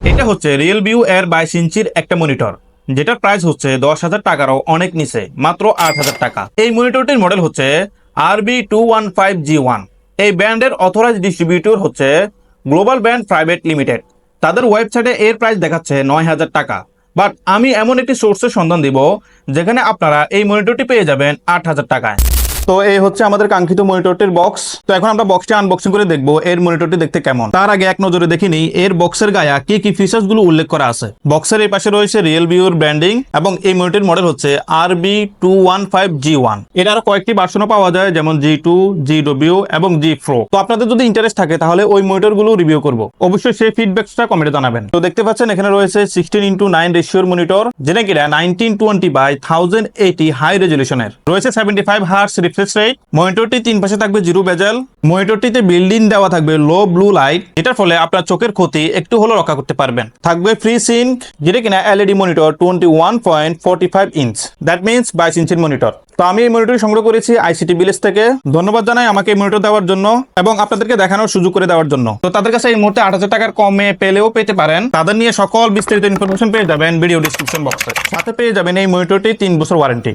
এটা হচ্ছে রিয়েলভিউ এর 22 ইঞ্চির একটা মনিটর, যেটার প্রাইস হচ্ছে 10,000 টাকারও অনেক নিচে, মাত্র 8,000 টাকা। এই মনিটরটির মডেল হচ্ছে RB215G1। এই ব্র্যান্ডের অথরাইজ ডিস্ট্রিবিউটর হচ্ছে গ্লোবাল ব্র্যান্ড প্রাইভেট লিমিটেড। তাদের ওয়েবসাইটে এর প্রাইস দেখাচ্ছে 9,000 টাকা, বাট আমি এমন একটি সোর্সের সন্ধান দিব যেখানে আপনারা এই মনিটরটি পেয়ে যাবেন 8,000 টাকায়। তো এই হচ্ছে আমাদের কাঙ্ক্ষিত মনিটরটির বক্স। তো এখন আমরা বক্সটি আনবক্সিং করে দেখবো এর মনিটরটি দেখতে কেমন। তার আগে এক নজরে দেখে নিই এর বক্সের গায়ে কি কি ফিচার্স গুলো উল্লেখ করা আছে। বক্সের এই পাশে রয়েছে রিয়েলভিউর ব্র্যান্ডিং এবং এই মনিটরের মডেল হচ্ছে RB215G1। এর আরো কয়েকটি ভার্সনও পাওয়া যায়, যেমন G2, GW এবং G Pro। তো আপনাদের যদি ইন্টারেস্ট থাকে তাহলে ওই মনিটর গুলো রিভিউ করবো, অবশ্যই সেই ফিডব্যাকটা কমেন্টে জানাবেন। তো দেখতে পাচ্ছেন এখানে রয়েছে 16:9 রেশিওর মনিটর, যেটা কিনা 1920x1080 হাই রেজলিউশনের। রয়েছে 75 হার্টজ রিফ্রেশ রেট। মনিটরটি তিন পাশে থাকবে জিরো বেজেল। মনিটরটিতে বিল্ডিং দেওয়া থাকবে লো ব্লু লাইট, এটার ফলে আপনার চোখের ক্ষতি একটু হলেও রক্ষা করতে পারবেন। থাকবে ফ্রি সিঙ্ক, যেটা কিনা LED monitor 21.45 inch, that means 22 ইঞ্চির মনিটর। তো আমি এই মনিটর সংগ্রহ করেছি আইসিটি ভিলেজ থেকে। ধন্যবাদ জানাই আমাকে এই মনিটর দেওয়ার জন্য এবং আপনাদেরকে দেখানোর সুযোগ করে দেওয়ার জন্য। তো তাদের কাছে এই মুহূর্তে 8,000 টাকার কমে পেলেও পেতে পারেন। তাদের নিয়ে সকল বিস্তারিত ইনফরমেশন পেয়ে যাবেন ভিডিও ডিসক্রিপশন বক্সে। সাথে পেয়ে যাবেন এই মনিটরটি 3 বছর ওয়ারেন্টি।